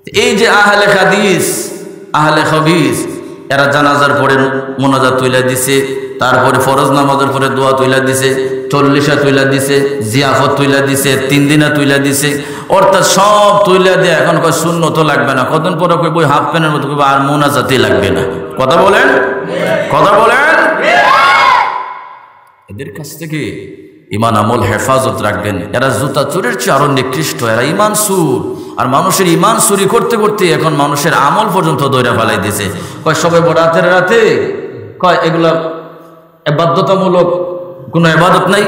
এই যে আহলে হাদিস আহলে হাদিস এরা জানাজার পরে মোনাজাত তুইলা দিছে, তারপরে ফরজ নামাজের পরে দোয়া তুইলা দিছে, 40 তুইলা দিছে, জিয়াফত তুইলা দিছে, 3 দিনা তুইলা দিছে, অর্থাৎ সব তুইলা দিয়ে এখন কয় সুন্নত লাগবে না। কতদিন পরে কই বই হাফ প্যানের মতো কইবা আর মোনাজাতই লাগবে না। কথা বলেন, কথা বলেন। এদের কাছ থেকে ইমান আমল হেফাজত রাখবেন। এরা জুতা চোরের চেয়ে আরো নিকৃষ্ট, এরা ইমান সুর। আর মানুষের ইমান চুরি করতে করতে এখন মানুষের আমল পর্যন্ত দইরা ফেলাই দিয়েছে। কয় সবে বরাতের রাতে কয় এগুলা বাধ্যতামূলক কোনো ইবাদত নাই,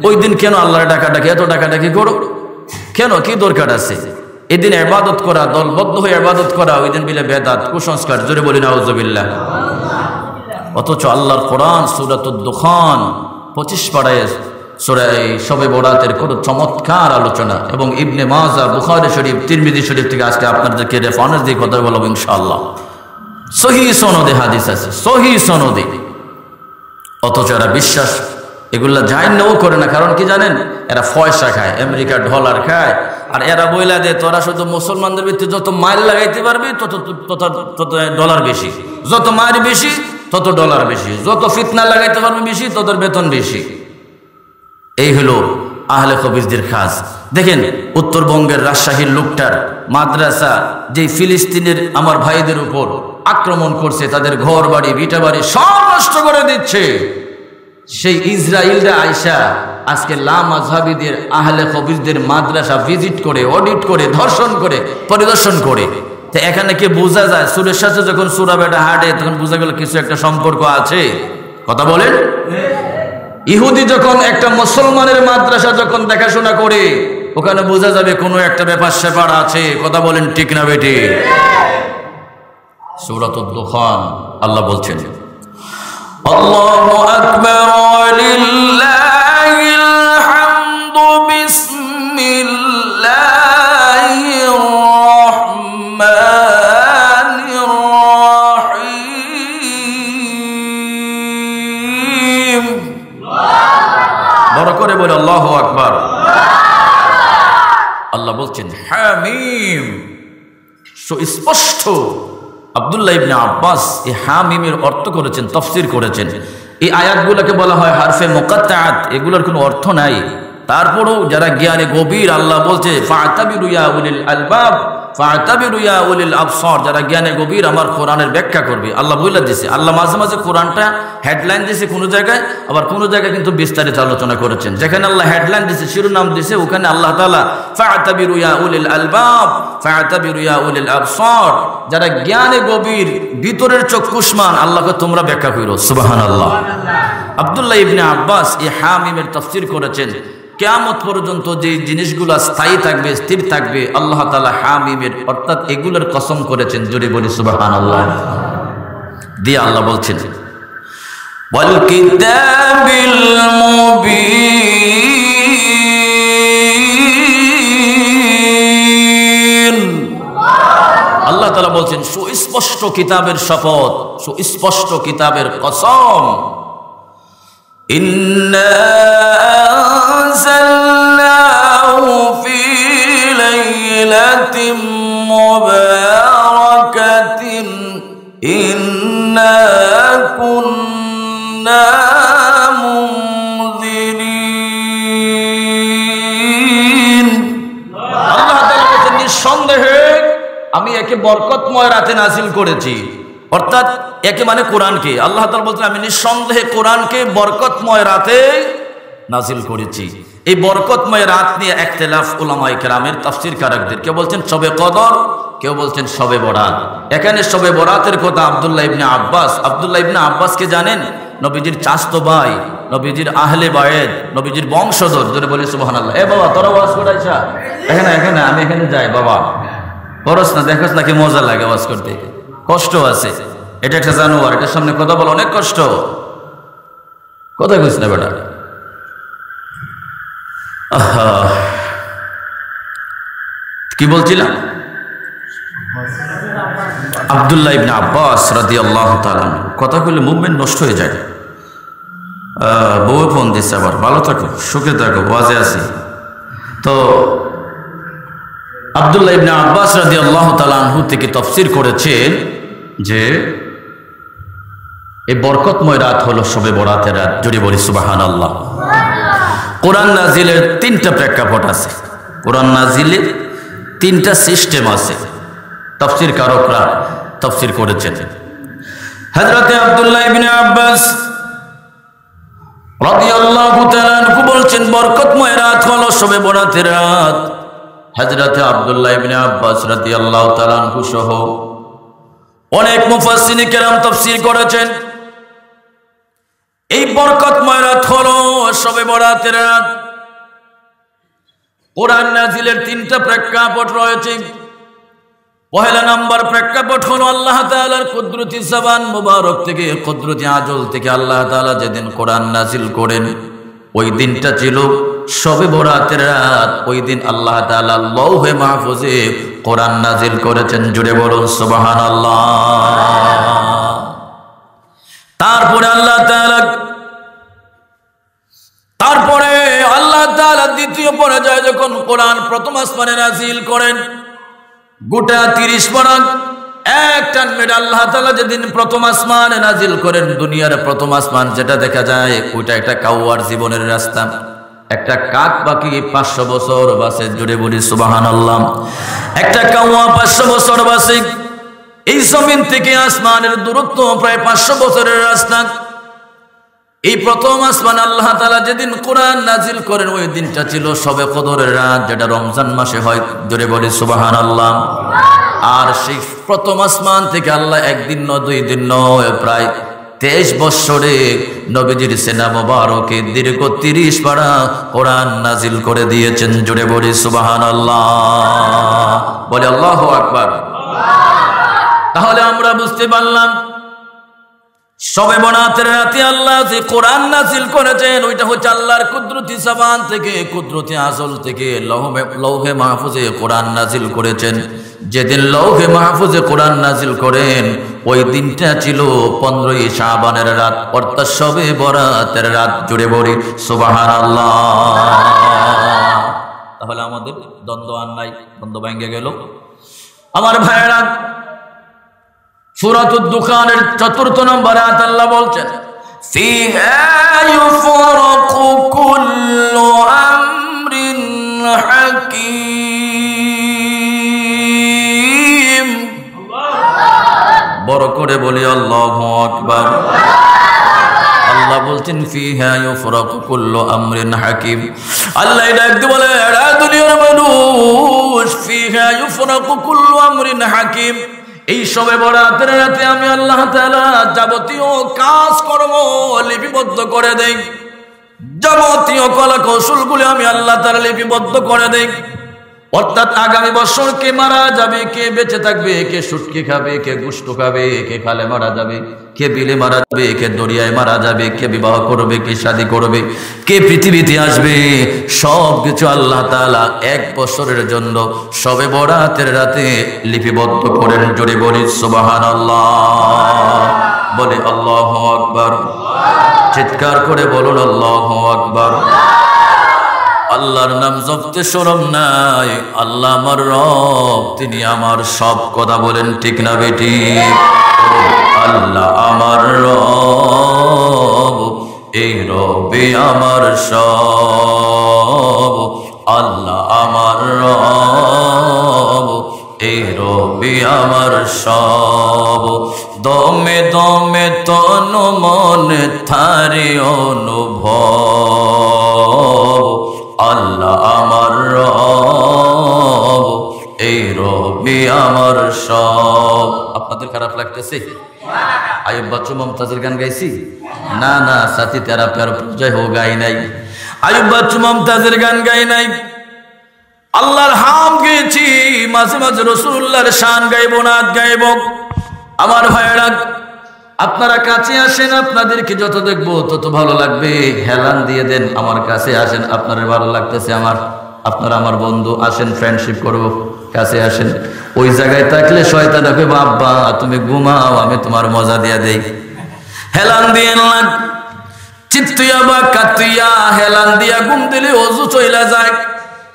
ওই দিন কেন আল্লাহর ডাকাডাকি এত ডাকাডাকি করো কেন, কি দরকার আছে? এদিন ইবাদত করা, দলবদ্ধ হয়ে ইবাদত করা, ওই দিন বিলে বেদাত, কুসংস্কার। জোরে বলি নাউজুবিল্লাহ। অথচ আল্লাহর কোরআন সূরাতুদ দুখান 25 পারায় সূরা শবে বরাতের কত চমৎকার আলোচনা। এবং ইবনে মাজাহ, বুখারী শরীফ, তিরমিজি শরীফ থেকে আজকে আপনাদেরকে রেফারেন্স দিয়ে কথা বলবো ইনশাআল্লাহ। সহিহ সনদে হাদিস আছে, সহিহ সনদে। অথচ এরা বিশ্বাস এগুলা জাইন্নাও করে না। কারণ কি জানেন? এরা পয়সা খায়, আমেরিকা ডলার খায়। আর এরা বইলা দেয় তোরা শুধু মুসলমানদের ভিতরে যত মাইল লাগাইতে পারবি তত ডলার বেশি, যত মাইল বেশি তত ডলার বেশি, যত ফিতনা লাগাইতে পারবি বেশি তত বেতন বেশি। এই হলো আহলে হাদিসদের কাজ। দেখেন উত্তরবঙ্গের রাজশাহীর লোকটার মাদ্রাসা যে ফিলিস্তিনের আমার ভাইদের উপর আক্রমণ করছে, তাদের ঘর বাড়ি ভিটা বাড়ি সব নষ্ট করে দিচ্ছে, সেই ইসরায়েলরা আইসা আজকে লা মাযহাবীদের আহলে হাদিসদের মাদ্রাসা ভিজিট করে, অডিট করে, ধর্ষণ করে, পরিদর্শন করে। তো এখানে কি বোঝা যায় সুরের সাথে যখন সুরা বেটা হাঁটে তখন বোঝা গেল কিছু একটা সম্পর্ক আছে? কথা বলেন। ইহুদি যখন একটা মুসলমানের মাদ্রাসা যখন দেখাশোনা করে, ওখানে বোঝা যাবে কোনো একটা ব্যাপার স্যাপার আছে। কথা বলেন ঠিক না বেটি? সূরাতুদ দুখান আল্লাহ বলছেন, আল্লাহু আকবার ওয়ালিল্লাহিল হামদু বিসমিল্লাহির রাহমানির রহিম। বড় করে বলে আল্লাহু আকবার। আল্লাহ বলছেন হামিম, সুস্পষ্ট। আব্দুল্লাহ ইবনে আব্বাস এই হামিমের অর্থ করেছেন, তাফসীর করেছেন। এই আয়াতগুলোকে বলা হয় হারফে মুকাত্তাআত, এগুলোর কোনো অর্থ নাই। তারপরেও যারা জ্ঞানে গভীর, আল্লাহ বলছে ফাতাবিরু ইয়া উলিল আলবাব, ফাতাবিরু ইয়া উলিল আবসার, যারা জ্ঞানে গভীর আমার কোরআনের ব্যাখ্যা করবে। আল্লাহ বলে দিয়েছে, আল্লাহ মাঝে মাঝে কোরআনটা হেডলাইন দিয়েছে কোনো জায়গায়, আবার কোনো জায়গায় কিন্তু বিস্তারিত আলোচনা করেছেন। যেখানে আল্লাহ হেডলাইন দিয়েছে, শিরোনাম দিয়েছে, ওখানে আল্লাহ তাআলা ফাতাবিরু ইয়া উলিল আলবাব, ফাতাবিরু ইয়া উলিল আবসার, যারা জ্ঞানে গভীর, ভিতরের চক্ষুষ্মান, আল্লাহকে তোমরা ব্যাখ্যা করো। সুবহানাল্লাহ। আব্দুল্লাহ ইবনে আব্বাস এই হামিমের তাফসীর করেছেন, কিয়ামত পর্যন্ত যে জিনিসগুলো স্থায়ী থাকবে, স্থির থাকবে, আল্লাহ তাআলা হামিমের অর্থাৎ এগুলোর কসম করেছেন। জোরে বলি সুবহানাল্লাহ। দিয়ে আল্লাহ বলছেন ওয়াল কিতাবিল মুবিন। আল্লাহ তাআলা বলছেন সুস্পষ্ট কিতাবের শপথ, সুস্পষ্ট কিতাবের কসম। ইন্না আনজালনাহু ফি লাইলাতিন মুবারাকাতিন ইন্না কুন্না মুনজিরিন। আল্লাহ তাআলা বলেন নিঃসন্দেহে আমি একে বরকতময় রাতে নাযিল করেছি। অর্থাৎ একে মানে কোরআনকে। আল্লাহ তাআলা বলছেন আমি নিঃসন্দেহে কোরআনকে বরকতময় রাতে নাযিল করেছি। এই বরকতময় রাত নিয়ে ইখতিলাফ উলামায়ে কেরামের, তাফসীরকারকদের। কেউ বলছেন শবে কদর, কেউ বলছেন শবে বরাত। এখানে শবে বরাতের কথা আব্দুল্লাহ ইবনে আব্বাস। আব্দুল্লাহ ইবনে আব্বাসকে জানেন? নবীজির চাচতো ভাই, নবীজির আহলে বায়েত, নবীজির বংশধর। জোরে বলি সুবহানাল্লাহ। এ বাবা তোরা ওয়াজ করাইছা? এখানে এখানে আমি এখানে যাই বাবা, করস না, দেখোস নাকি মজা লাগে ওয়াজ করতে? কষ্ট আছে, এটা একটা জানোয়ার, এটার সামনে কথা বলা অনেক কষ্ট। কোথায় কইস না বেটা? কি বলছিলাম? আব্দুল্লাহ ইবনে আব্বাস রাদিয়াল্লাহু তাআলা। কথা কইলে মুভমেন্ট নষ্ট হয়ে যায়। বউ ফোন দিচ্ছে আবার। ভালো থাকো, সুখে থাকো, ওয়াজে আছি। তো আব্দুল্লাহ ইবনে আব্বাস রাদিয়াল্লাহু তাআলা আনহু থেকে তাফসীর করেছেন যে এই বরকতময় রাত হলো শবে বরাতের রাত। জোরে বলি সুবহানাল্লাহ। কোরআন নাজিলের তিনটা প্রেক্ষাপট আছে, কোরআন নাজিলের তিনটা সিস্টেম আছে, তাফসীর কারকরা তাফসীর করেছেন। হযরতে আব্দুল্লাহ ইবনে আব্বাস রাদিয়াল্লাহু তাআলা আনহু বলছেন বরকতময় রাত হলো শবে বরাতের রাত। হযরতে আব্দুল্লাহ ইবনে আব্বাস রাদিয়াল্লাহু তাআলা আনহু সহ অনেক মুফাসসিরিন কেরাম তাফসীর করেছেন এই বরকতময় রাত হলো শবে বরাতের রাত। কোরআন নাজিলের তিনটা প্রেক্ষাপট রয়েছে। পহেলা নাম্বার প্রেক্ষাপট হলো আল্লাহ তাআলার কুদরতি জবান মুবারক থেকে, কুদরতি আজল থেকে আল্লাহ তাআলা যেদিন কোরআন নাজিল করেন ওই দিনটা ছিল শবে বরাতের রাত। ওই দিন আল্লাহ তাআলা লৌহে মাহফুজে কোরআন নাজিল করেছেন। জুড়ে বলুন সুবহানাল্লাহ। তারপরে আল্লাহ তাআলা দ্বিতীয় পর্যায়ে যখন কোরআন প্রথম আসমানে নাজিল করেন গোটা 30 পারা এক টান মেরে আল্লাহ তাআলা যেদিন প্রথম আসমানে নাজিল করেন, দুনিয়ার প্রথম আসমান যেটা দেখা যায় ওইটা একটা কাউয়ার জীবনের রাস্তা। একটা কাক পাখি 500 বছর বাসে। জুড়ে বলি সুবহানাল্লাহ। একটা কাউয়া 500 বছর বাসে। এই জমিন থেকে আসমানের দূরত্ব প্রায় 500 বছরের রাস্তা। এই প্রথম আসমান আল্লাহ তাআলা যেদিন কোরআন নাজিল করেন ওই দিনটা ছিল শবে কদরের রাত, যেটা রমজান মাসে হয়। জোরে বলি সুবহানাল্লাহ। আর সেই প্রথম আসমান থেকে আল্লাহ একদিন নয়, 2 দিন নয়, প্রায় 23 বছরে নবীজির সেনা মোবারকে দীর্ঘ 30 পারা কোরআন নাজিল করে দিয়েছেন। জোরে বলি সুবহানাল্লাহ। বলে আল্লাহু আকবার। তাহলে আমরা বুঝতে পারলাম শবে বরাতের রাতে আল্লাহ যে কোরআন নাজিল করেছেন ওইটা হচ্ছে আল্লাহর কুদরতি জবান থেকে, কুদরতি আসল থেকে লৌহে মাহফুজে কোরআন নাজিল করেছেন। যেদিন লৌহে মাহফুজে কোরআন নাজিল করেন ওই দিনটা ছিল 15ই শাবানের রাত, অর্থাৎ শবে বরাতের রাত। জুড়ে বলি সুবহানাল্লাহ। তাহলে আমাদের দ্বন্দ্ব আর নাই, দ্বন্দ্ব ভেঙে গেল। আমার ভাইয়েরা, সূরাতুদ দুখানের 4 নম্বর আয়াত আল্লাহ বলছেন ফিহা ইউফরাকু কুল্লু আমরিন হাকীম। বড় করে বলি আল্লাহু আকবার। আল্লাহ বলছেন ফিহা ইউফরাকু কুল্লু আমরিন হাকীম। আল্লাহ ডাক দিয়ে বলে এরা দুনিয়ার মানুষ, ফিহা ইউফরাকু কুল্লু আমরিন হাকীম। এই শবে বরাতের রাতে আমি আল্লাহ তাআলা যাবতীয় কাজকর্ম লিপিবদ্ধ করে দেই, যাবতীয় কলা কৌশলগুলি আমি আল্লাহ তাআলা লিপিবদ্ধ করে দেই। অর্থাৎ আগামী বছর কে মারা যাবে, কে বেঁচে থাকবে, কে শুটকি খাবে, কে গোশত খাবে, কে খালে মারা যাবে, কে বিলে মারা যাবে, কে দরিয়ায় মারা যাবে, কে বিবাহ করবে, কে শাদী করবে, কে পৃথিবীতে আসবে, সব কিছু আল্লাহ তাআলা 1 বছরের জন্য শবে বরাতের রাতে লিপিবদ্ধ করেন। জোরে বলি সুবহানাল্লাহ। বলে আল্লাহু আকবার। চিৎকার করে বলুন আল্লাহু আকবার। আল্লাহর নাম জপতে শরম নাই। আল্লাহ আমার রব, তিনি আমার সব। কথা বলেন ঠিক না বেটি? আল্লাহ আমার রব, এই রবে আমার সব। আল্লাহ আমার রব, এই রবে আমার সব। দমে দমে তন মনে থারে অনুভব। আল্লাহ আমার রব, এই রবি আমার সব। আপনাদের খারাপ লাগতেছে? আয়ুব বাচ্চু মমতাজের গান গাইছি? না না, সাথী তেরা প্যার পূজায় হো গাই নাই। আয়ুব বাচ্চু মমতাজের গান গাই নাই। আল্লাহর হাম গেয়েছি, মাঝে মাঝে রাসূলুল্লাহর শান গাইব, নাত গাইব। আমার ভাইয়েরা, আপনারা কাছে আসেন, আপনাদেরকে যত দেখবো তত ভালো লাগবে। হেলান দিয়ে দেন, আমার কাছে আসেন, আপনার ভালো লাগতেছে আমার, আপনারা আমার বন্ধু, আসেন ফ্রেন্ডশিপ করব, কাছে আসেন। ওই জায়গায় থাকলে শয়তান ডাকে বাবা তুমি ঘুমাও, আমি তোমার মজা দিয়ে দেই। হেলান দিয়ে চিত্তুয়া বা কাতুয়া হেলান দিয়া ঘুম দিলে অজু চইলা যায়।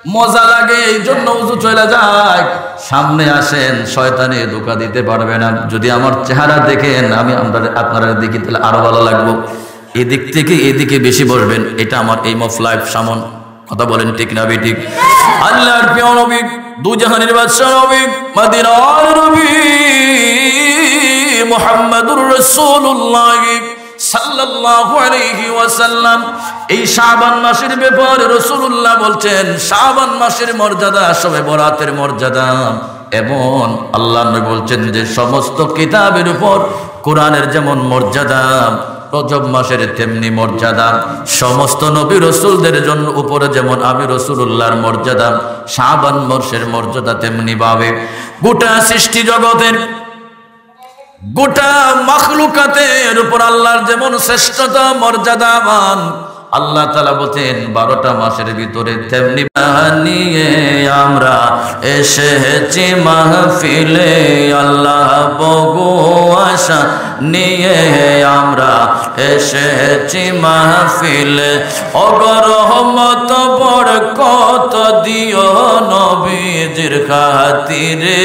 মজা লাগে, এই জন্য উজু চলে যায়। সামনে আসেন, শয়তানে ধোঁকা দিতে পারবে না। যদি আমার চেহারা দেখেন, আপনারা দেখি, তাহলে আরো ভালো লাগবো। এদিক থেকে এদিকে বেশি বলবেন, এটা আমার এইম অফ লাইফ সামন। কথা বলেন ঠিক না বেঠিক? আল্লাহর প্রিয় নবী, দুজাহানের বাদশা নবী, মদিনার নবী মুহাম্মদুর রাসূলুল্লাহ সাল্লাল্লাহু আলাইহি ওয়াসাল্লাম এই শাবান মাসের ব্যাপারে রাসূলুল্লাহ বলছেন, শাবান মাসের মর্যাদা শবে বরাতের মর্যাদা এমন। আল্লাহ নবী বলছেন যে সমস্ত কিতাবের উপর কোরআনের যেমন মর্যাদা, রজব মাসের তেমনি মর্যাদা। সমস্ত নবী রাসূলদের জন্য উপরে যেমন আমি রাসূলুল্লাহর মর্যাদা, শাবান মাসের মর্যাদা তেমনি ভাবে গোটা সৃষ্টি জগতের, গোটা মাখলুকাতের উপর আল্লাহর যেমন শ্রেষ্ঠতা মর্যাদাবান। আল্লাহ তাআলা বলেন 12টা মাসের ভিতরে তেমনি নিয়ে আমরা এসেছি মাহফিলে, আল্লাহ বগো আশা নিয়ে আমরা এসেছি মাহফিলে। অগরহমত বড় কত দিও নবীজির খাতিরে,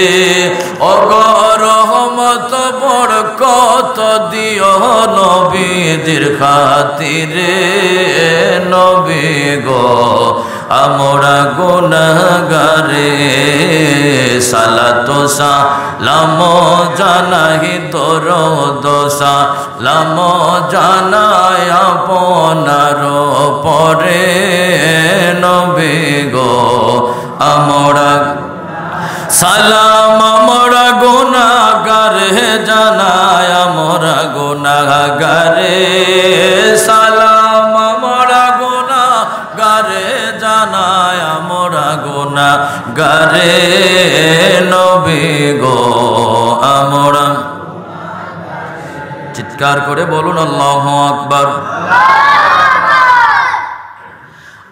অগরহমত বড় কত দিও নবীজির খাতিরে। নবী গো আমরা গুনাহগারে, সালাতু সালাম জানাই দরুদ সালাম জানাই আপনার পরে। নবী গো আমরা সালাম আমরা গুনাহগারে জানাই আমরা গুনাহগারে, সালাম আমরা গুনাহগারে জানাই আমরা গুনাহগারে। নবী গো আমরা, চিৎকার করে বলুন আল্লাহু আকবার।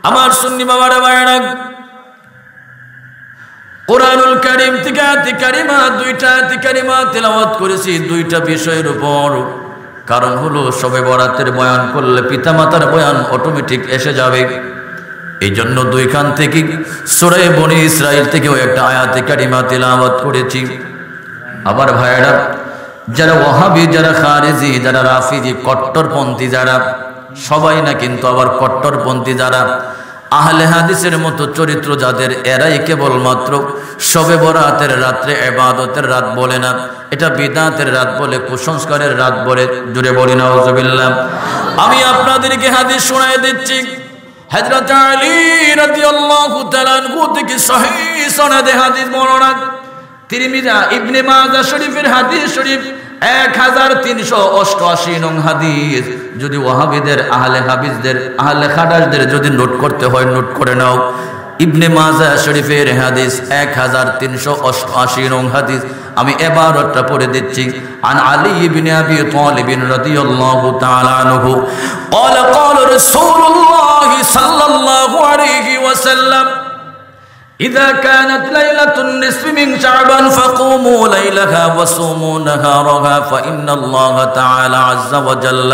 আমার সুন্নি বাবারা ভাইরা, কোরআনুল কারীম থেকে আয়াত কারিমা, দুইটা আয়াত কারিমা তেলাওয়াত করেছি দুইটা বিষয়ের উপর। কারণ হলো শবে বরাতের বয়ান করলে পিতামাতার বয়ান অটোমেটিক এসে যাবে, এই জন্য দুইখান থেকে সূরা বনী ইসরাইল থেকেও একটা আয়াত কারিমা তেলাওয়াত করেছি। আবার ভাইরা, যারা ওয়াহাবি, যারা খারেজি, যারা রাফিজি, কট্টরপন্থী যারা, সবাই না কিন্তু আবার কট্টরপন্থী যারা, আহলে হাদিসের মতো চরিত্র যাদের, এরাই কেবলমাত্র শবে বরাতের রাত্রে ইবাদতের রাত বলে না, এটা বিদআতের রাত বলে, কুসংস্কারের রাত বলে। জুড়ে বলি নাউযুবিল্লাহ। আমি আপনাদেরকে হাদিস শোনায় দিচ্ছি। হযরত আলী রাদিয়াল্লাহু তাআলা আনহু থেকে সহিহ সনদে হাদিস বর্ণনা, তিরমিজি ইবনে মাজাহ শরীফের হাদিস শরীফ 1388 নং হাদিস। যদি ওয়াহাবিদের, আহলে হাদিসদের, আহলে খাদাসদের যদি নোট করতে হয় নোট করে নাও। ইবনে মাজাহ শরীফের হাদিস 1388 নং হাদিস। আমি এবারটা পড়ে দিচ্ছি। আন আলী ইবনে আবি তালিব রাদিয়াল্লাহু তাআলা আনহু قال قال رسول الله صلى الله عليه وسلم إذا كانت ليلة النصف من شعبان فقوموا ليلها وصوموا نهارها فإن الله تعالى عز وجل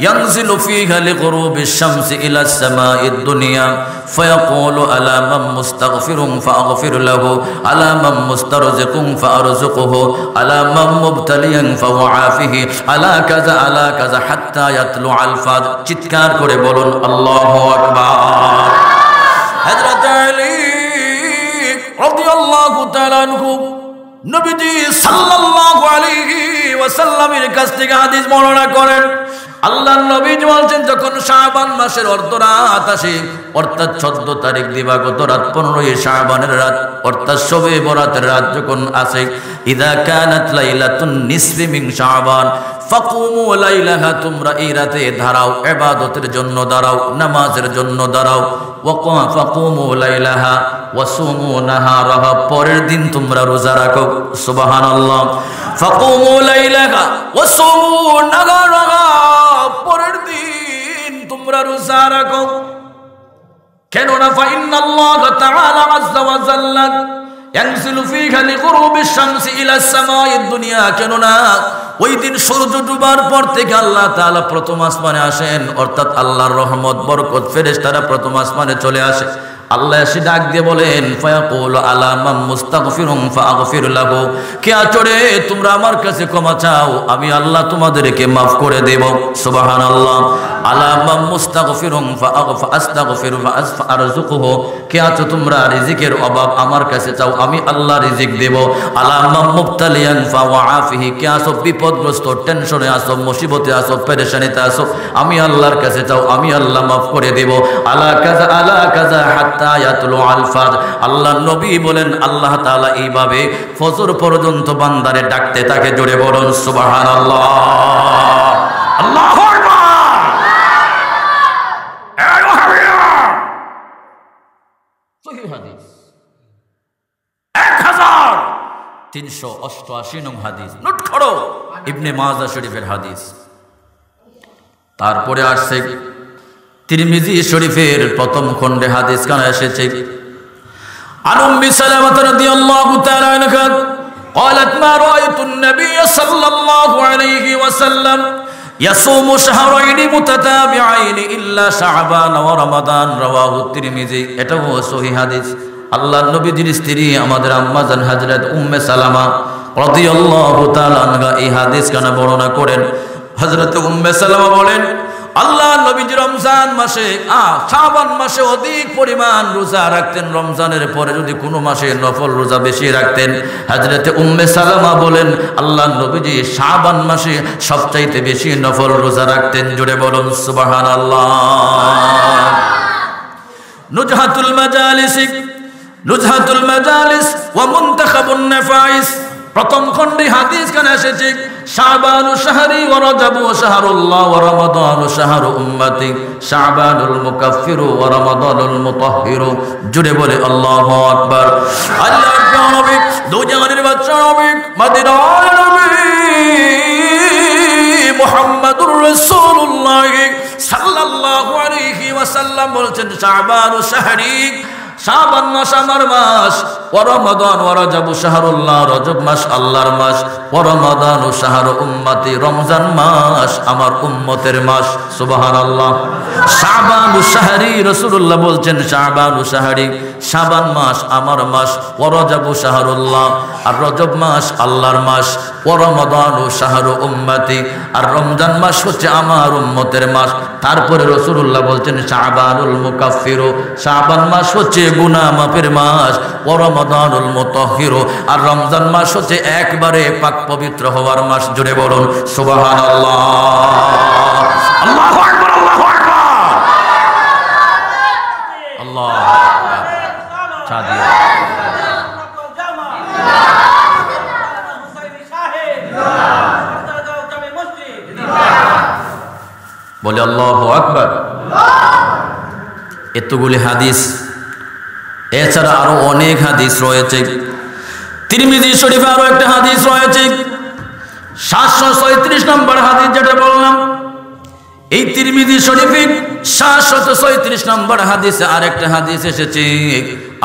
ينزل فيها لغروب الشمس إلى السماء الدنيا فيقول ألا من مستغفر فأغفر له ألا من مسترزق فأرزقه ألا من مبتليا فأعافه ألا كذا حتى يطلع الفجر চিৎকার করে বলুন আল্লাহু আকবার। হযরত আলী রাদিয়াল্লাহু তাআলা আনহু নবীজি সাল্লাল্লাহু আলাইহি ওয়াসাল্লামের কাছ থেকে হাদিস বর্ণনা করেন। আল্লাহর নবী বলছেন, যখন শাবান মাসের অর্ধরাত আসে, অর্থাৎ 14 তারিখ দিবাগত রাত, 15ই শাবানের রাত, অর্থাৎ শবে বরাতের রাত যখন আসে, ইযা কানাত লাইলাতুন নিসফি মিন শাবান ফাকুমু লাইলাহা, তোমরা এই রাতে দাঁড়াও, ইবাদতের জন্য দাঁড়াও, নামাজের জন্য দাঁড়াও। ফাকুমু লাইলাহা ওয়াসুমু নাহারাহা, পরের দিন তোমরা রোজা রাখো। সুবহানাল্লাহ। ফাকুমু লাইলাহা ওয়াসুমু নাহারাহা, পরের দিন তোমরা রোজা রাখো। কেননা ফাইন্নাল্লাহ তাআলা আযজা ওয়া জাল্লা ইয়ানজিলু ফীহা লিগুরুবিশ শামসি ইলা সামাইদ দুনিয়া, কেননা ওই দিন সূর্য ডুবার পর থেকে আল্লাহ তাআলা প্রথম আসমানে আসেন, অর্থাৎ আল্লাহর রহমত বরকত ফেরেশতারা প্রথম আসমানে চলে আসে। আল্লাহ এসে ডাক দিয়ে বলেন ফায়াকুলু আলা মান মুস্তাগফিরুন ফাগফির লাহু, কে আচরে তোমরা আমার কাছে ক্ষমা চাও, আমি আল্লাহ তোমাদেরকে মাফ করে দেব। সুবহানাল্লাহ। আলা মান মুস্তাগফিরুন ফাআস্তাগফিরু ফাআরযুকুহু, কে আছো তোমরা রিজিকের অভাব আমার কাছে চাও, আমি আল্লাহ রিজিক দেব। আলা মান মুবতালিয়ান ফাআফিহি, কে আছো বিপদগ্রস্ত, টেনশনে আছো, মুসিবতে আছো, পেরেশানিতে আছো, আমি আল্লাহর কাছে চাও, আমি আল্লাহ মাফ করে দেব। আলা কাযা হাত্তা ইয়াতলু আল ফাজর, আল্লাহ নবী বলেন আল্লাহ তাআলা এইভাবে ফজর পর্যন্ত বান্দারে ডাকতে থাকে। জোরে বলুন সুবহানাল্লাহ। আল্লাহু আকবার। এই ওয়াহাবিয়া সহিহ হাদিস 1388 নং হাদিস, নোট করো, ইবনে মাজাহ শরীফের হাদিস। তারপরে আসছে তিরমিজি শরীফের প্রথম খণ্ডে হাদিস কানা এসেছে আন উম্মি সালামা রাদিয়াল্লাহু তাআলা আনহা قالت ما رأيت النبي صلى الله عليه وسلم يصوم شهرين متتابعين إلا شعبان ورمضان رواه الترمذي। এটাও সহিহ হাদিস। আল্লাহর নবীর স্ত্রী আমাদের আম্মা জান হযরত উম্মে সালামা রাদিয়াল্লাহু তাআলা আনহা এই হাদিস কানা বর্ণনা করেন। হযরত উম্মে সালামা বলেন আল্লাহ নবীজি রমজান মাসে শাবান মাসে অধিক পরিমাণ রোজা রাখতেন, রমজানের পরে যদি কোনো মাসে নফল রোজা বেশি রাখতেন। হযরতে উম্মে সালামা বলেন আল্লাহ নবীজি শাবান মাসে সবচাইতে বেশি নফল রোজা রাখতেন। জুড়ে বলুন সুবহানাল্লাহ। নুজহাতুল মাজালিস ওয়া মুনতাখাবুন নাফাইস, প্রথম খণ্ডে হাদিস কানে এসেছে শাবানু শাহরি ওয়া রজবু শাহরুল্লাহ ওয়া রমাদানু শাহরু উম্মতি, শাবানুল মুকাফফিরু ওয়া রমাদানুল মুতাহহিরু। জুড়ে বলে আল্লাহু আকবার। আল্লাহর নবী দু জাহানের বাদশা নবী মদিনার নবী মুহাম্মদুর রাসূলুল্লাহ সাল্লাল্লাহু আলাইহি ওয়াসাল্লাম বলছেন শাবানু শাহরি, শাবান মাস আমার মাস, ওয়া রমাদান ওয়া রজব শাহরুল্লাহ, রজব মাস আল্লাহর মাস, ওয়া রমাদান ও শাহরু উম্মতি, রমজান মাস আমার উম্মতের মাস। সুবহানাল্লাহ। শাবান ও শাহরি, রাসূলুল্লাহ বলছেন শাবান ও শাহরি, শাবান মাস আমার মাস, ওয়া রজব শাহরুল্লাহ, আর রজব মাস আল্লাহর মাস, ওয়া রমাদান ও শাহরু উম্মতি, আর রমজান মাস হচ্ছে আমার উম্মতের মাস। তারপরে রাসূলুল্লাহ বলছেন শাবানুল মুকাফফিরু, শাবান মাস হচ্ছে গুনাহ মাফের মাস, ওয়া রমাদানুল মুতাহহিরু, আর রমজান মাস হচ্ছে একবারে পাক পবিত্র হওয়ার মাস। জুড়ে বলুন সুবহানাল্লাহ। আল্লাহু আকবার, আল্লাহু আকবার, আল্লাহু আকবার। চাঁদিয়া বলে আল্লাহু আকবার। এতগুলি হাদিস, এছাড়া আরো অনেক হাদিস রয়েছে। তিরমিজি শরীফে আরো একটা হাদিস রয়েছে 736 নম্বর হাদিস, যেটা বললাম এই তিরমিজি শরীফে 736 নম্বর হাদিসে আরেকটা হাদিস এসেছে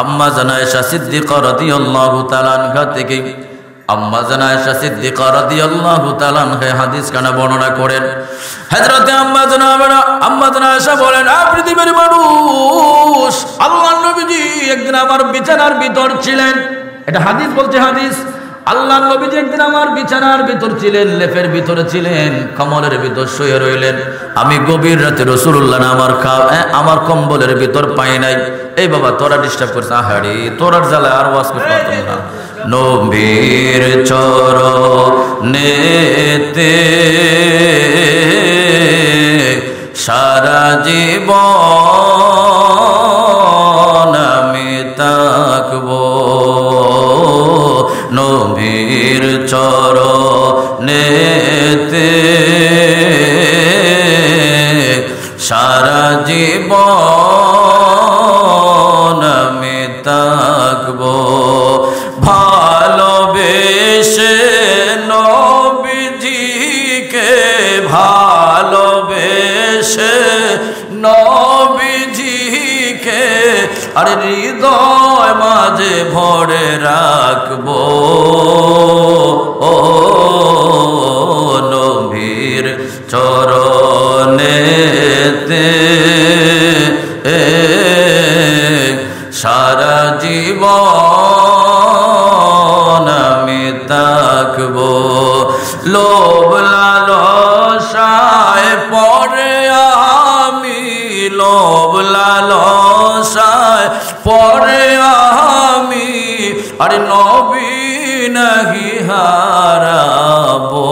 আম্মা জান আয়েশা সিদ্দিকা রাদিয়াল্লাহু তাআলা আনহা থেকে। আম্মা জান আয়েশা সিদ্দিকা রাদিয়াল্লাহু তাআলা আনহা হাদিস কানা বর্ণনা করেন। হযরতে আম্মা জান আয়েশা বলেন পৃথিবীর মানুষ, আল্লাহর নবীজি একদিন আমার বিছানার ভিতর ছিলেন। এটা হাদিস বলছে, হাদিস। আল্লাহর নবীজি একদিন আমার বিছানার ভিতর ছিলেন, লেপের ভিতরে ছিলেন, কম্বলের ভিতর শুয়ে রইলেন। আমি গভীর রাতে রাসূলুল্লাহ আমার কম্বলের ভিতর পাই নাই। এই বাবা তোরা ডিস্টার্ব করছিস, আহারে তোরার জ্বালায় আর ওয়াজ করতে পারতাম না। নবীর চরণেতে সারা জীবন আমি থাকবো, নবীর চরণেতে সারা জীবন আমি থাকবো। ভালোবেসে নবীজিকে, ভালোবেসে নবীজিকে আর হৃদয় মাঝে ভরে রাখবো। ও নবীর চরণেতে লোভ লালসায় পড়ে আমি, লোভ লালসায় পড়ে আমি, আরে নবী নাহি হারাবো,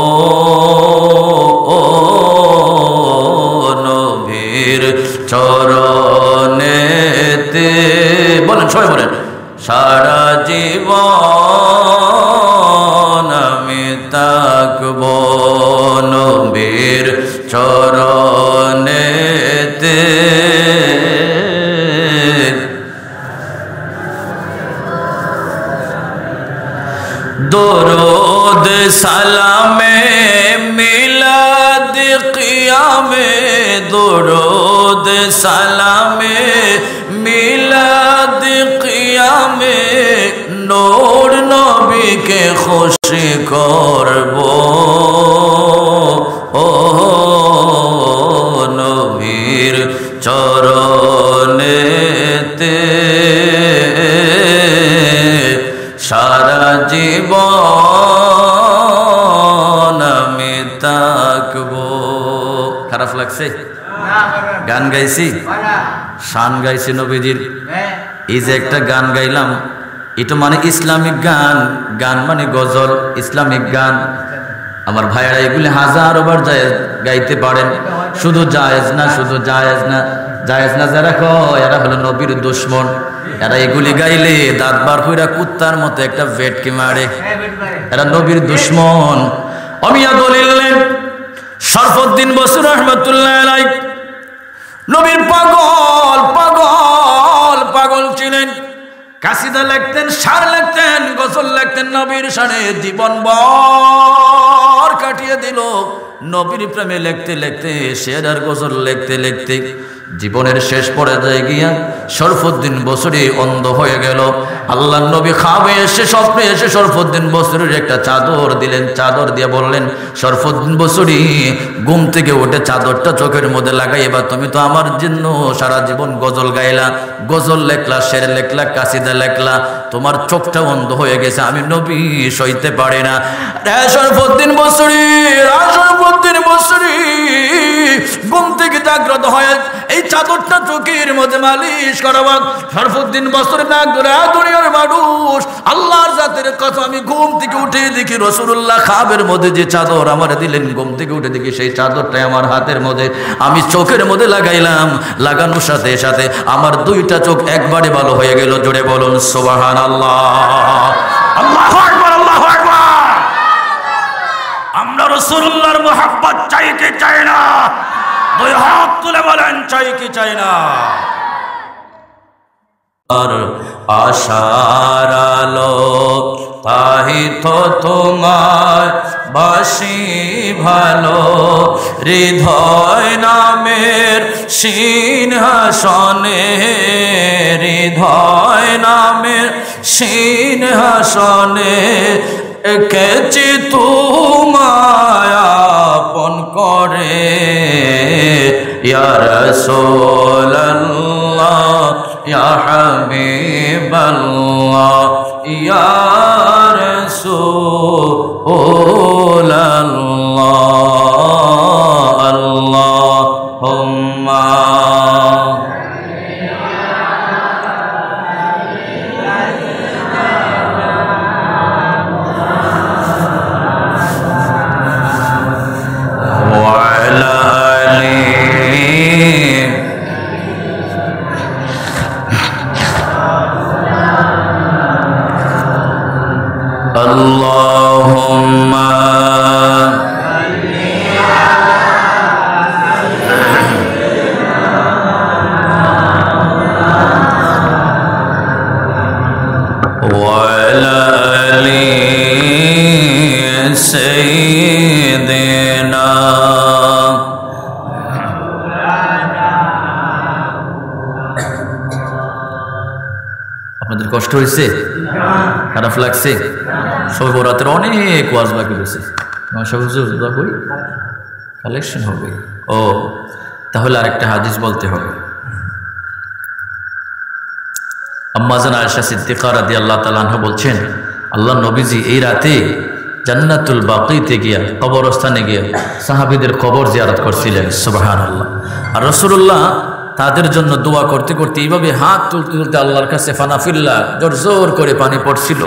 নবীর চরণেতে বলেন, সবাই বলেন, সারা জীবন আমি থাকবো নবীর চরণেতে। দরুদ সালামে মিলাদ কিয়ামে, দরুদ সালামে মিলাদ কিয়ামে, নূর নবীকে খুশি করব, ও নবীর চরণেতে সারা জীবন আমি থাকবো। খারাপ লাগছে? গান গাইছি, শান গাইছি নবীজির। এই যে একটা গান গাইলাম, এটা মানে ইসলামিক গান, গান মানে গজল, ইসলামিক গান। আমার ভাইয়েরা এগুলি হাজারো বার জায়েজ গাইতে পারেন, শুধু জায়েজ না, শুধু জায়েজ না, জায়েজ না যারা কয় এরা হলো নবীর দুশ্মন। এরা এগুলি গাইলে দাঁত বার কইরা কুত্তার মতো একটা ভেটকি মারে, এরা নবীর দুশ্মন। অমিয়া দলিল শরফুদ্দিন বসরি রহমাতুল্লাহ আলাইহি নবীর পাগল পাগল পাগল ছিলেন। কাসিদা লিখতেন, শার লিখতেন, গজল লিখতেন, নবীর শানে জীবন ভর কাটিয়ে দিল। নবীর প্রেমে লিখতে লিখতে, শের আর গজল লিখতে লিখতে জীবনের শেষ পর্যায়ে গিয়া শরফুদ্দিন বসরি অন্ধ হয়ে গেল। আল্লাহর নবী খাবে এসে স্বপ্নে এসে শরফুদ্দিন বসরির একটা চাদর দিলেন, চাদর দিয়ে বললেন, শরফুদ্দিন বসরি ঘুম থেকে উঠে চাদরটা চোখের মধ্যে লাগাই, এবার তুমি তো আমার জন্য সারা জীবন গজল গাইলা, গজল লেখলা, শের লেখলা, কাসিদা লেখলা, তোমার চোখটা অন্ধ হয়ে গেছে, আমি নবী সইতে পারি না। শরফুদ্দিন বসরি, শরফুদ্দিন বসরি ঘুম থেকে জাগ্রত হয় এই চাদরটা চোখের মধ্যে মালিশ করাবা। শরফুদ্দিন বসরি নাক ধরে, দুনিয়ার মানুষ, আল্লাহর জাতের কথা, আমি ঘুম থেকে উঠে দেখি রাসূলুল্লাহ খাবের মধ্যে যে চাদর আমার দিলেন, ঘুম থেকে উঠে দেখি সেই চাদরটাই আমার হাতের মধ্যে, আমি চোখের মধ্যে লাগাইলাম, লাগানোর সাথে সাথে আমার দুইটা চোখ একবারে ভালো হয়ে গেল। জোরে বলুন সুবহানাল্লাহ, আল্লাহু আকবার, আল্লাহু আকবার। আমরা রাসূলুল্লাহর মুহাব্বত চাই কি চাই না? দুই হাত তুলে বলেন, চাই কি চাই না? আর আশার আলো তাহি তো তোমার বাসি ভালো, হৃদয় নামের সিংহাসনে, হৃদয় নামের সিংহাসনে এঁকেছি তোমায় আপন করে, ইয়া রাসূলুল্লাহ, ইয়া হাবিবাল্লাহ, ইয়া রাসূলুল্লাহ, আল্লাহুম্মা Allahumma wa ala ali sayyidina। আপনাদের কষ্ট হয়েছে? খারাপ লাগছে? শবে বরাতের অনেক ওয়াজ বাকি রয়েছে, কালেকশন হবে। ও তাহলে আরেকটা হাদিস বলতে হবে। আম্মা জান আয়েশা সিদ্দিকা রাদিয়াল্লাহু তাআলা আনহা বলছেন, আল্লাহ নবীজি এই রাতে জান্নাতুল বাকিতে গিয়া কবরস্থানে গিয়া সাহাবীদের কবর জিয়ারত করছিলেন। সুবহানাল্লাহ। আর রাসূলুল্লাহ তাদের জন্য দোয়া করতে করতে এইভাবে হাত তুলতে তুলতে আল্লাহর কাছে ফানাফিল্লাহ জোর জোর করে পানি পড়ছিল।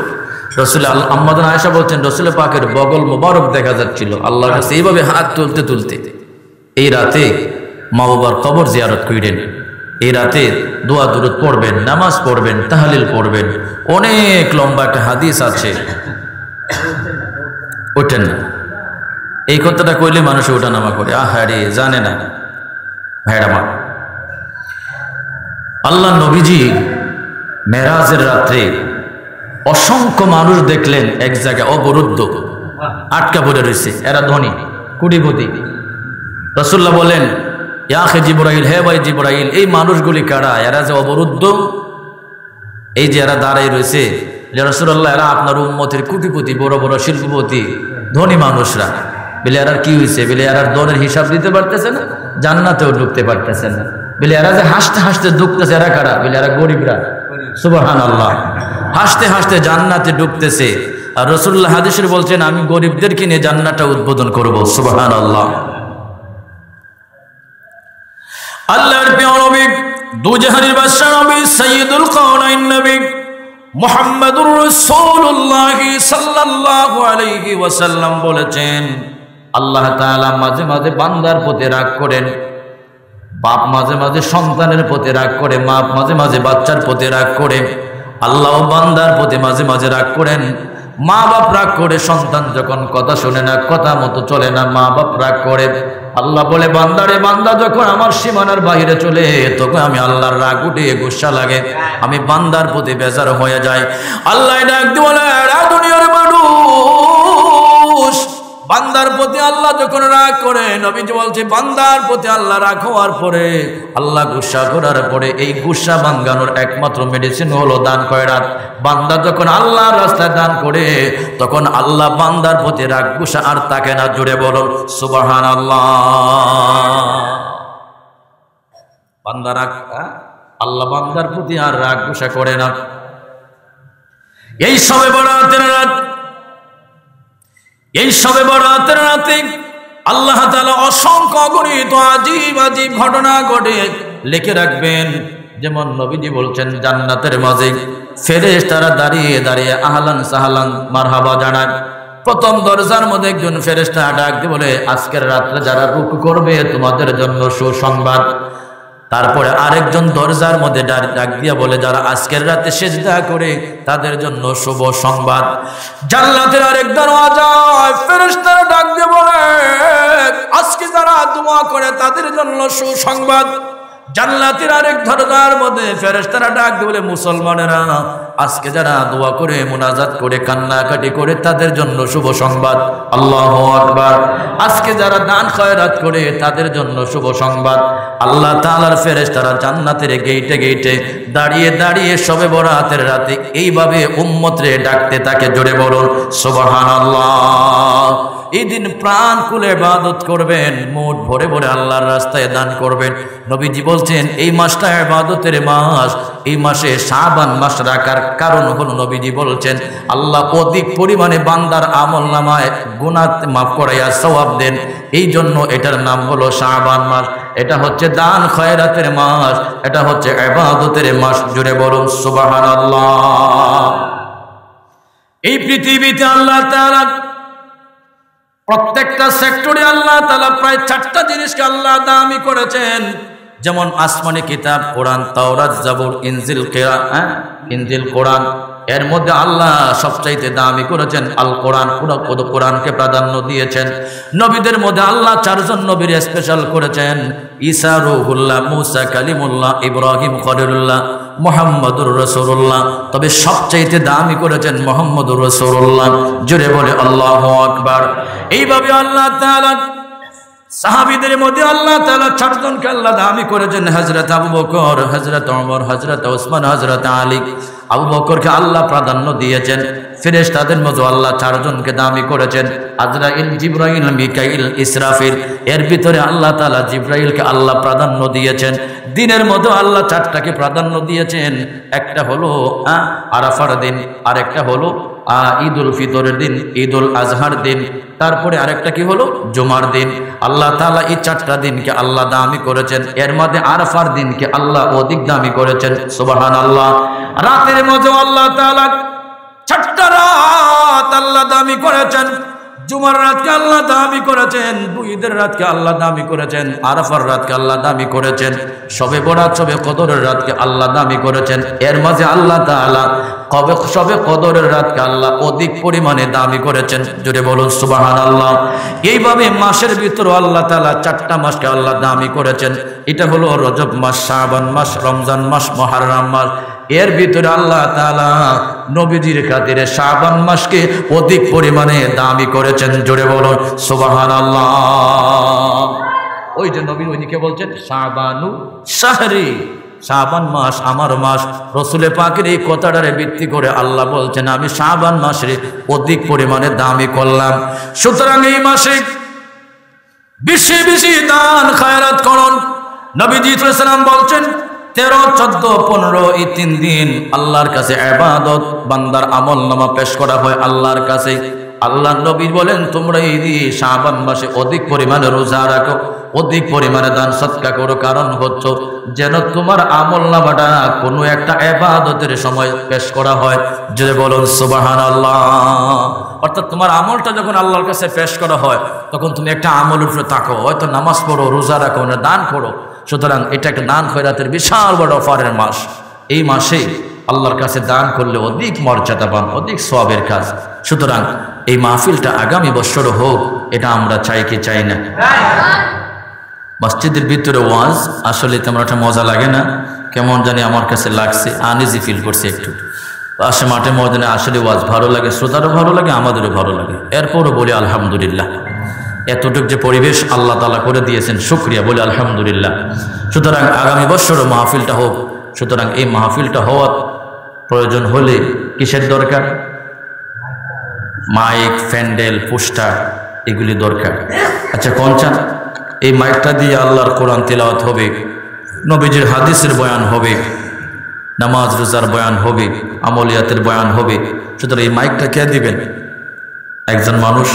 রসুল আম্মা আয়েশা বলছেন রসুল পাকের বগল মোবারক দেখা যাচ্ছিল আল্লাহর কাছে এইভাবে হাত তুলতে তুলতে। এই রাতে মা বাবার কবর জিয়ারত করেন, এই রাতে দোয়া দুরূদ পড়বেন, নামাজ পড়বেন, তাহলিল পড়বেন। অনেক লম্বা একটা হাদিস আছে, ওঠেন না। এই কথাটা কইলে মানুষ ওঠানামা করে, আহারে জানে না। ভাইরা মা, আল্লাহ নবীজি মেরাজের রাত্রে অসংখ্য মানুষ দেখলেন এক জায়গায় অবরুদ্ধ, আটকা পড়ে রয়েছে। এরা ধনী কোটিপতি। রাসূলুল্লাহ বলেন, ইয়া হে জিবরাইল, হে ভাই জিবরাইল, এই মানুষগুলি কারা? এরা যে অবরুদ্ধ, এই যে এরা দাঁড়াই রয়েছে, রাসূলুল্লাহ এরা আপনার উম্মতের কোটিপতি, বড় বড় শিল্পপতি, ধনী মানুষরা। বলে এরা কি হয়েছে? বলে এরা দলের হিসাব দিতে পারতেছে না, জান্নাতেও ঢুকতে পারতেছে না। বলে এরা যে হাসতে হাসতে ঢুকতেছে, এরা কারা? বলে এরা গরিবরা। সুবহানাল্লাহ। হাসতে হাসতে জান্নাতে ঢুকতেছে। আর রাসূলুল্লাহ হাদিসে বলছেন, আমি গরিবদেরকে নিয়ে জান্নাতটা উদ্বোধন করব। সুবহানাল্লাহ। আল্লাহর প্রিয় নবী, দুজাহানের বাদশা নবী, সাইয়্যিদুল কাওনাইন নবী মুহাম্মদুর রাসূলুল্লাহ সাল্লাল্লাহু আলাইহি ওয়াসাল্লাম বলেছেন, আল্লাহ তাআলা মাঝে মাঝে বান্দার প্রতি রাগ করেন। বাপ মাঝে মাঝে সন্তানের প্রতি রাগ করে, মা মাঝে মাঝে বাচ্চার প্রতি রাগ করে, আল্লাহ বান্দার প্রতি মাঝে মাঝে রাগ করেন। মা বাপ রাগ করে, সন্তান যখন কথা শুনে না, কথা মতো চলে না, মা বাপ রাগ করে। আল্লাহ বলে, বান্দারে, বান্দা যখন আমার সীমানার বাহিরে চলে, তখন আমি আল্লাহর রাগ উঠে গুসা লাগে, আমি বান্দার প্রতি বেজার হয়ে যায়। আল্লাহ ডাক দিয়ে বলে, দুনিয়ার মানুষ, বান্দার প্রতি আল্লাহ যখন রাগ করে, নবীজি বলছে, বান্দার প্রতি আল্লাহ রাগ হওয়ার পরে, আল্লাহ গুসা করার পরে, এই গুসা ভাঙানোর একমাত্র মেডিসিন হলো দান খয়রাত। বান্দা যখন আল্লাহর রাস্তায় দান করে, তখন আল্লাহ বান্দার প্রতি রাগ গুসা আর তাকে না। জুড়ে বলুন সুবহানাল্লাহ। বান্দা রাগ, আল্লাহ বান্দার প্রতি আর রাগ গুসা করে না। এই সবে বরাতের রাত, এই সবে বরাতের রাতে আল্লাহ তাআলা অসংখ্য অগণিত আজীব আজীব ঘটনা ঘটে লিখে রাখবেন। যেমন নবীজি বলছেন, জান্নাতের মাঝে ফেরেশতারা দাঁড়িয়ে দাঁড়িয়ে আহলান সাহলান মারহাবা জানায়। প্রথম দরজার মধ্যে একজন ফেরেশতা ডাক দিয়ে বলে, আজকের রাত্রে যারা রুকু করবে তোমাদের জন্য সুসংবাদ। তারপরে আরেকজন দরজার মধ্যে ডাক দিয়া বলে, যারা আজকের রাতে সিজদা করে তাদের জন্য শুভ সংবাদ। জান্নাতের আরেক দরওয়াজায় ফেরেশতারা ডাক দিয়ে বলে, আজকে যারা দোয়া করে তাদের জন্য সুসংবাদ। জান্নাতের আরেক দরজার মধ্যে ফেরেশতারা ডাক দিয়ে বলে, মুসলমানেরা, আজকে যারা দোয়া করে, মুনাজাত করে, কান্নাকাটি করে তাদের জন্য শুভ সংবাদ। আল্লাহু আকবার। আজকে যারা দান খয়রাত করে তাদের জন্য শুভ সংবাদ। আল্লাহ তাআলার ফেরেশতারা জান্নাতের গেইটে গেইটে দাঁড়িয়ে দাঁড়িয়ে সবে বরাতের রাতে এইভাবে উম্মতরে ডাকতে থাকে। জোরে বলুন সুবহানাল্লাহ। এই দিন প্রাণ খুলে ইবাদত করবেন, মুঠ ভরে ভরে আল্লাহর রাস্তায় দান করবেন। নবীজি বলছেন, এই মাসটা ইবাদতের মাস। এই মাসে শাবান মাস রাখার কারণ হলো, নবীজি বলছেন, আল্লাহ অধিক পরিমাণে বান্দার আমল নামায় গুনাহ মাফ করাইয়া সওয়াব দেন। এই জন্য এটার নাম হলো শাবান মাস। এটা হচ্ছে দান খয়রাতের মাস, এটা হচ্ছে ইবাদতের মাস। জুড়ে বলুন সুবহানাল্লাহ। এই পৃথিবীতে আল্লাহ তাআলা প্রত্যেকটা সেক্টরে আল্লাহ তাআলা প্রায় 4টা জিনিসকে আল্লাহ দামি করেছেন। যেমন আসমানি কিতাব, কোরআন, তাওরাত, জাবুর, ইনজিল, ইনজিল, কোরআন। এর মধ্যে আল্লাহ সবচাইতে দামি করেছেন আল কোরআন। কোরআনকে প্রাধান্য দিয়েছেন। নবীদের মধ্যে আল্লাহ 4 জন নবীর স্পেশাল করেছেন, ঈসা রূহুল্লাহ, মূসা কালিমুল্লাহ, ইব্রাহিম খলিলুল্লাহ, মুহাম্মদুর রাসূলুল্লাহ। তবে সবচাইতে দামি করেছেন মুহাম্মদুর রাসূলুল্লাহ। জোরে বলে আল্লাহু আকবার। এইভাবে আল্লাহ তাআলা সাহাবীদের মধ্যে আল্লাহ তাআলা 4 জনকে আল্লাহ দামি করেছেন, হযরত আবু বকর, হযরত ওমর, হযরত ওসমান, হযরত আলী। আবু বকরকে আল্লাহ প্রাধান্য দিয়েছেন। ফেরেশতাদের মধ্যে আল্লাহ 4 জনকে দামি করেছেন, আজরাইল, জিবরাইল, মিকাইল, ইসরাফিল। এর ভিতরে আল্লাহ তাআলা জিবরাইলকে আল্লাহ প্রাধান্য দিয়েছেন। দিনের মধ্যে আল্লাহ চারটাকে প্রাধান্য দিয়েছেন। একটা হলো আরাফার দিন, আরেকটা হলো ঈদুল ফিতরের দিন, ঈদুল আজহার দিন, তারপরে আরেকটা কি হলো জুমার দিন। আল্লাহ তাআলা এই চারটা দিনকে আল্লাহ দামি করেছেন। এর মধ্যে আরাফার দিনকে আল্লাহ অধিক দামি করেছেন। সুবহানাল্লাহ। রাতের মধ্যে আল্লাহ তাআলা চারটা রাত আল্লাহ দামি করেছেন। জুমার রাতকে আল্লাহ দামি করেছেন, ঈদের রাতকে আল্লাহ দামি করেছেন, আরাফার রাতকে আল্লাহ দামি করেছেন, শবে বরাত শবে কদরের রাতকে আল্লাহ দামি করেছেন। এর মাঝে আল্লাহ তাআলা শবে কদরের রাতকে আল্লাহ অধিক পরিমাণে দামি করেছেন। জোরে বলুন সুবহানাল্লাহ। এইভাবে মাসের ভিতরে আল্লাহ তাআলা চারটা মাসকে আল্লাহ দামি করেছেন। এটা হলো রজব মাস, শাবান মাস, রমজান মাস, মুহররম মাস। এর ভিতরে আল্লাহ তাআলা নবীজির খাতিরে শাবান মাসকে অধিক পরিমাণে দামি করেছেন। জোরে বলুন সুবহানাল্লাহ। ওই যে নবী ওইদিকে বলছেন শাবানু শাহরি, শাবান মাস আমার মাস। রসুলে পাকের এই কথাটারে ভিত্তি করে আল্লাহ বলছেন আমি শাবান মাসের অধিক পরিমাণে দামি করলাম। সুতরাং এই মাসে বেশি বেশি দান খায়রাত করুন। নবীজি সাল্লাল্লাহু আলাইহি ওয়াসাল্লাম বলছেন 13, 14, 15 এই 3 দিন আল্লাহর কাছে ইবাদত, বান্দার আমলনামা পেশ করা হয় আল্লাহর কাছে। আল্লাহ নবী বলেন তোমরা এই শাবান মাসে অধিক পরিমাণে রোজা রাখো, অধিক পরিমাণে দান সদকা করো, কারণ হচ্ছে যেন তোমার আমলনামাটা কোনো একটা ইবাদতের সময় পেশ করা হয়। যদি বলুন সুবহানাল্লাহ। অর্থাৎ তোমার আমলটা যখন আল্লাহর কাছে পেশ করা হয় তখন তুমি একটা আমলের উপরে তাকো, হয়তো নামাজ পড়ো, রোজা রাখো, না দান করো। সুতরাং এটা একটা দান খয়রাতের বিশাল বড় অফারের মাস। এই মাসে আল্লাহর কাছে দান করলে অধিক মর্যাদাবান, অধিক সওয়াবের কাজ। সুতরাং এই মাহফিলটা আগামী বছর হোক, এটা আমরা চাই কি চাই না? মসজিদের ভিতরে ওয়াজ আসলে তেমন একটা মজা লাগে না, কেমন জানি আমার কাছে লাগছে, আনইজি ফিল করছে একটু। পাশে মাঠে ময়দানে আসলে ওয়াজ ভালো লাগে, শ্রোতারও ভালো লাগে, আমাদেরও ভালো লাগে। এরপরও বলি আলহামদুলিল্লাহ, এতটুক যে পরিবেশ আল্লাহ তাআলা করে দিয়েছেন, শুকরিয়া বলি আলহামদুলিল্লাহ। সুতরাং আগামী বছরও মাহফিলটা হোক। সুতরাং এই মাহফিলটা হওয়ার প্রয়োজন হলে কিসের দরকার? মাইক, প্যান্ডেল, পোস্টার, এগুলি দরকার। আচ্ছা কোন চান? এই মাইকটা দিয়ে আল্লাহর কোরআন তেলাওয়াত হবে, নবীজির হাদিসের বয়ান হবে, নামাজ রোজার বয়ান হবে, আমলিয়াতের বয়ান হবে। সুতরাং এই মাইকটা কে দিবেন? একজন মানুষ